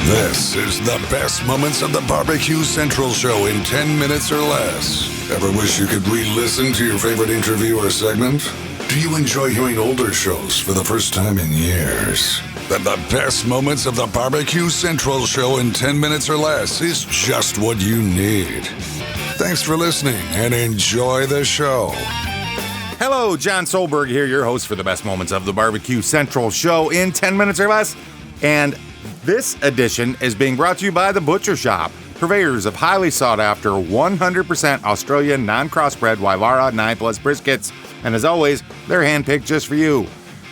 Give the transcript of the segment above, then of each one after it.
This is the best moments of the BBQ Central Show in 10 minutes or less. Ever wish you could re-listen to your favorite interview or segment? Do you enjoy hearing older shows for the first time in years? Then the best moments of the BBQ Central Show in 10 minutes or less is just what you need. Thanks for listening and enjoy the show. Hello, John Solberg here, your host for the best moments of the BBQ Central Show in 10 minutes or less. And this edition is being brought to you by The Butcher Shop, purveyors of highly sought-after 100% Australian non-crossbred Wylara 9 Plus briskets. And as always, they're handpicked just for you.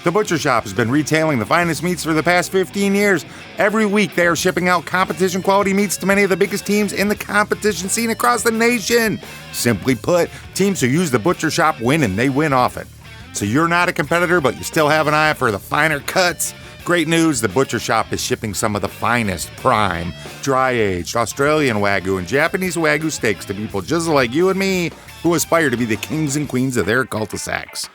The Butcher Shop has been retailing the finest meats for the past 15 years. Every week, they are shipping out competition-quality meats to many of the biggest teams in the competition scene across the nation. Simply put, teams who use The Butcher Shop win, and they win often. So you're not a competitor, but you still have an eye for the finer cuts. Great news, The Butcher Shop is shipping some of the finest prime, dry-aged Australian Wagyu and Japanese Wagyu steaks to people just like you and me who aspire to be the kings and queens of their cul-de-sacs.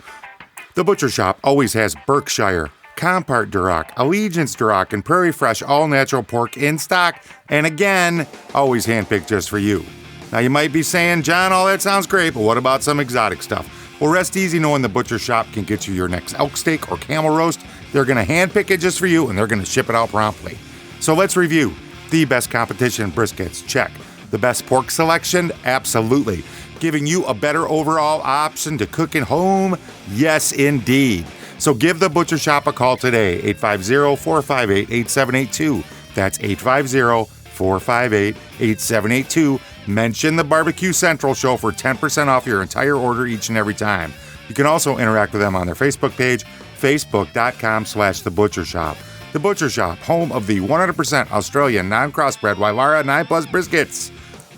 The Butcher Shop always has Berkshire, Compart Duroc, Allegiance Duroc, and Prairie Fresh all-natural pork in stock, and again, always handpicked just for you. Now you might be saying, John, all that sounds great, but what about some exotic stuff? Well, rest easy knowing The Butcher Shop can get you your next elk steak or camel roast. They're going to handpick it just for you, and they're going to ship it out promptly. So let's review. The best competition briskets, check. The best pork selection, absolutely. Giving you a better overall option to cook at home, yes indeed. So give The Butcher Shop a call today, 850-458-8782. That's 850-458-8782. Mention the BBQ Central Show for 10% off your entire order each and every time. You can also interact with them on their Facebook page, facebook.com/The Butcher Shop. The Butcher Shop, home of the 100% Australian non-crossbred Wylara 9 Plus briskets.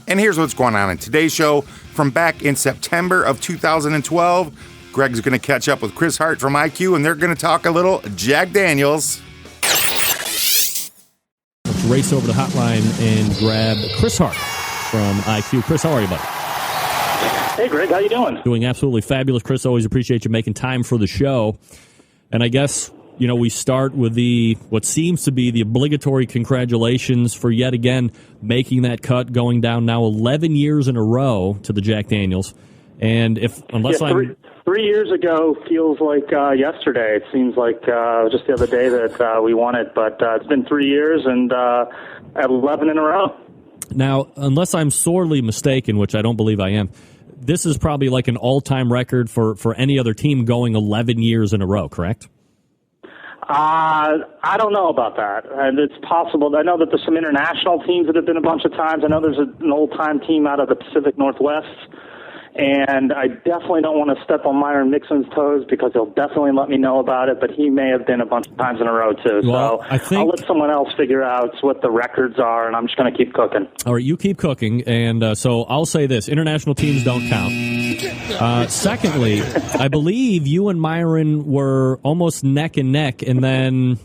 And here's what's going on in today's show. From back in September of 2012, Greg's going to catch up with Chris Hart from IQ, and they're going to talk a little Jack Daniels. Let's race over the hotline and grab Chris Hart from IQ. Chris, how are you, buddy? Hey, Greg, how you doing? Doing absolutely fabulous, Chris. Always appreciate you making time for the show. And I guess, you know, we start with what seems to be the obligatory congratulations for yet again making that cut, going down now 11 years in a row to the Jack Daniels. And three years ago feels like yesterday. It seems like just the other day that we won it, but it's been 3 years and at 11 in a row. Now, unless I'm sorely mistaken, which I don't believe I am, this is probably like an all-time record for any other team going 11 years in a row, correct? I don't know about that. And it's possible. I know that there's some international teams that have been a bunch of times. I know there's an old-time team out of the Pacific Northwest. And I definitely don't want to step on Myron Mixon's toes because he'll definitely let me know about it, but he may have been a bunch of times in a row, too. Well, so I'll let someone else figure out what the records are, and I'm just going to keep cooking. All right, you keep cooking, and so I'll say this. International teams don't count. Secondly, I believe you and Myron were almost neck and neck, and then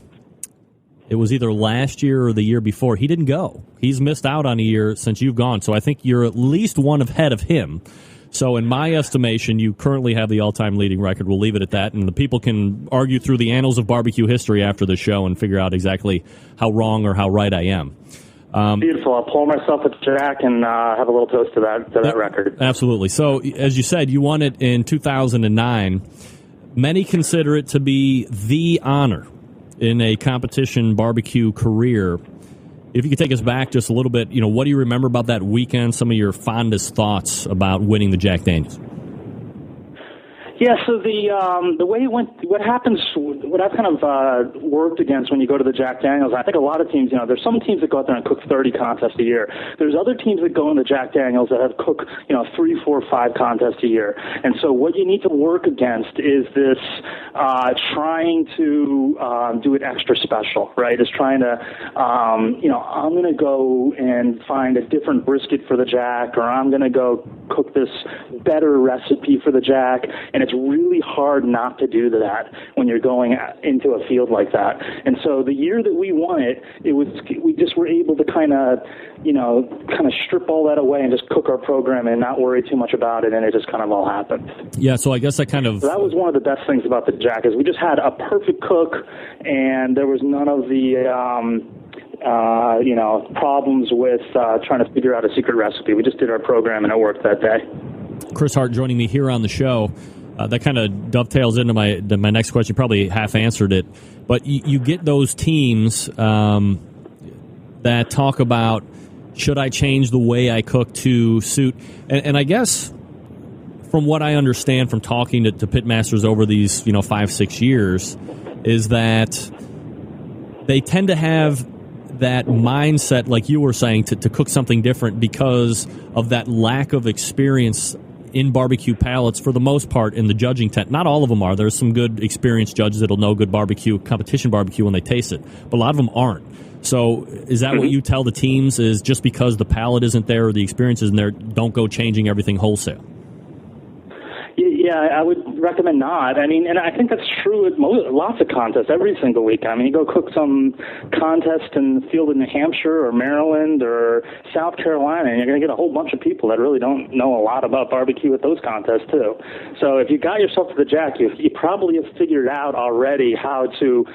it was either last year or the year before. He didn't go. He's missed out on a year since you've gone, so I think you're at least one ahead of him. So in my estimation, you currently have the all-time leading record. We'll leave it at that, and the people can argue through the annals of barbecue history after the show and figure out exactly how wrong or how right I am. Beautiful. I'll pour myself a Jack and have a little toast to that record. Absolutely. So, as you said, you won it in 2009. Many consider it to be the honor in a competition barbecue career. If you could take us back just a little bit, you know, what do you remember about that weekend? Some of your fondest thoughts about winning the Jack Daniels? Yeah, so the way it went, what I've kind of worked against when you go to the Jack Daniels, I think a lot of teams, you know, there's some teams that go out there and cook 30 contests a year. There's other teams that go in the Jack Daniels that have cooked, 3, 4, 5 contests a year. And so what you need to work against is this trying to do it extra special, right? It's trying to, I'm going to go and find a different brisket for the Jack, or I'm going to go cook this better recipe for the Jack. And it's really hard not to do that when you're going into a field like that. And so the year that we won it, we just were able to kind of strip all that away and just cook our program and not worry too much about it, and it just kind of all happened. Yeah, so I guess that was one of the best things about the Jack is we just had a perfect cook, and there was none of the problems with trying to figure out a secret recipe. We just did our program and it worked that day. Chris Hart joining me here on the show. That kind of dovetails into my next question. You probably half answered it, but you get those teams that talk about, should I change the way I cook to suit? And I guess from what I understand from talking to Pitmasters over these 5-6 years, is that they tend to have that mindset, like you were saying, to cook something different because of that lack of experience in barbecue palates for the most part in the judging tent. Not all of them are. There's some good experienced judges that'll know good barbecue, competition barbecue when they taste it, but a lot of them aren't. So is that what you tell the teams, is just because the palate isn't there or the experience isn't there, don't go changing everything wholesale? Yeah, I would recommend not. I mean, and I think that's true at lots of contests every single week. I mean, you go cook some contest in the field in New Hampshire or Maryland or South Carolina, and you're going to get a whole bunch of people that really don't know a lot about barbecue at those contests, too. So if you got yourself to the Jack, you probably have figured out already how to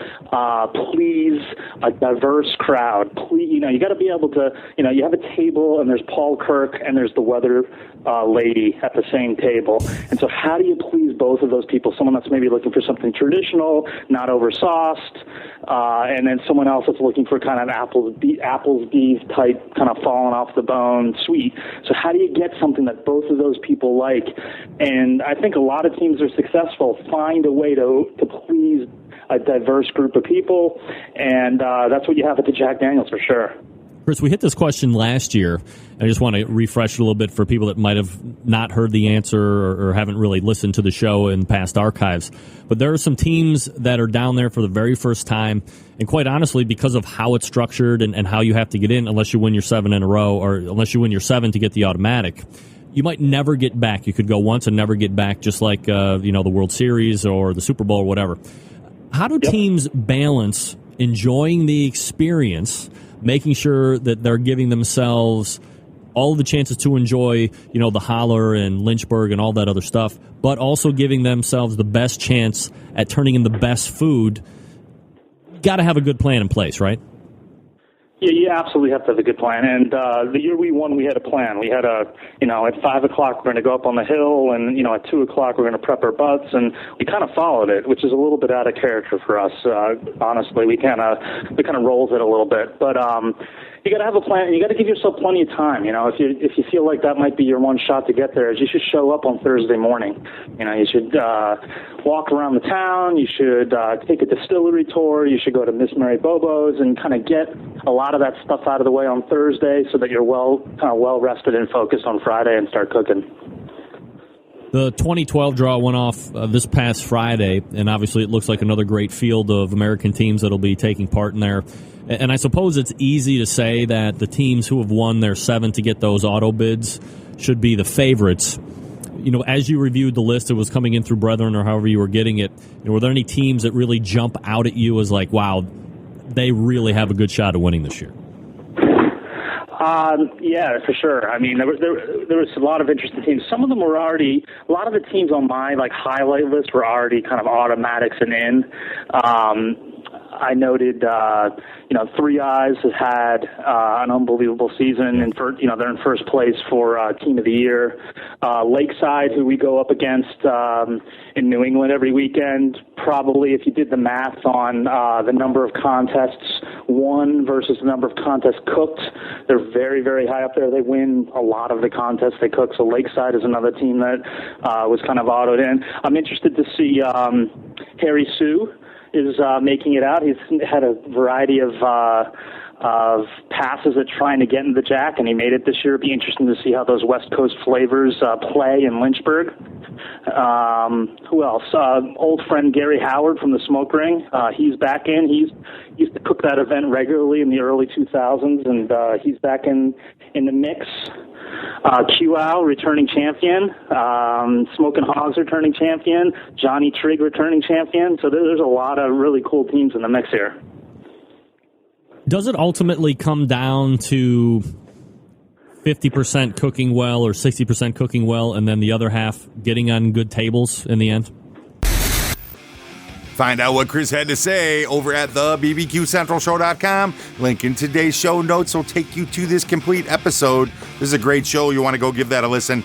please a diverse crowd. You got to be able to, you have a table, and there's Paul Kirk, and there's the weather lady at the same table. And so how do you please both of those people? Someone that's maybe looking for something traditional, not oversauced, and then someone else that's looking for kind of Applebee's type, kind of falling off the bone sweet. So how do you get something that both of those people like? And I think a lot of teams are successful, find a way to please a diverse group of people, and that's what you have at the Jack Daniels for sure. Chris, we hit this question last year. I just want to refresh it a little bit for people that might have not heard the answer or haven't really listened to the show in past archives. But there are some teams that are down there for the very first time, and quite honestly, because of how it's structured and how you have to get in, unless you win your 7 in a row, or unless you win your 7 to get the automatic, you might never get back. You could go once and never get back, just like the World Series or the Super Bowl or whatever. How do teams balance enjoying the experience, making sure that they're giving themselves all the chances to enjoy, the holler and Lynchburg and all that other stuff, but also giving themselves the best chance at turning in the best food? Got to have a good plan in place, right? Yeah, you absolutely have to have a good plan. And the year we won, we had a plan. We had at 5 o'clock, we're going to go up on the hill, and, at 2 o'clock, we're going to prep our butts. And we kind of followed it, which is a little bit out of character for us. Honestly, we kind of rolled it a little bit. But you got to have a plan, and you got to give yourself plenty of time. If you feel like that might be your one shot to get there, you should show up on Thursday morning. You should walk around the town. You should take a distillery tour. You should go to Miss Mary Bobo's and kind of get a lot of that stuff out of the way on Thursday, so that you're well rested and focused on Friday and start cooking. The 2012 draw went off this past Friday, and obviously it looks like another great field of American teams that'll be taking part in there. And I suppose it's easy to say that the teams who have won their 7 to get those auto bids should be the favorites. As you reviewed the list, it was coming in through Brethren or however you were getting it, were there any teams that really jump out at you as like, wow, they really have a good shot at winning this year? Yeah, for sure. I mean, there was a lot of interesting teams. Some of them were already, a lot of the teams on my highlight list were already kind of automatics and in. I noted, Three Eyes has had an unbelievable season, and they're in first place for Team of the Year. Lakeside, who we go up against in New England every weekend, probably if you did the math on the number of contests won versus the number of contests cooked, they're very, very high up there. They win a lot of the contests they cook. So Lakeside is another team that was kind of autoed in. I'm interested to see Harry Sue is making it out. He's had a variety of passes at trying to get into the Jack, and he made it this year. It'd be interesting to see how those West Coast flavors play in Lynchburg. Who else? Old friend Gary Howard from the Smoke Ring. He's back in. He used to cook that event regularly in the early 2000s, and he's back in the mix. QL, returning champion. Smoking Hogs, returning champion. Johnny Trigg, returning champion. So there's a lot of really cool teams in the mix here. Does it ultimately come down to 50% cooking well or 60% cooking well, and then the other half getting on good tables in the end? Find out what Chris had to say over at the bbqcentralshow.com. Link in today's show notes will take you to this complete episode. This is a great show. You want to go give that a listen.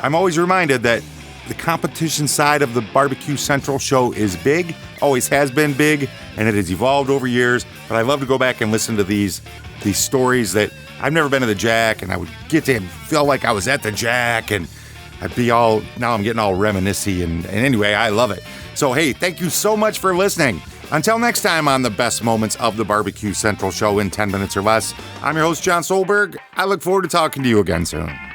I'm always reminded that the competition side of the Barbecue Central show is big, always has been big, and it has evolved over years. But I love to go back and listen to these stories that I've never been to the Jack, and I would get to feel like I was at the Jack, and I'd be all, now I'm getting all reminiscent, and anyway, I love it. So, hey, thank you so much for listening. Until next time on the best moments of the Barbecue Central show in 10 minutes or less, I'm your host, John Solberg. I look forward to talking to you again soon.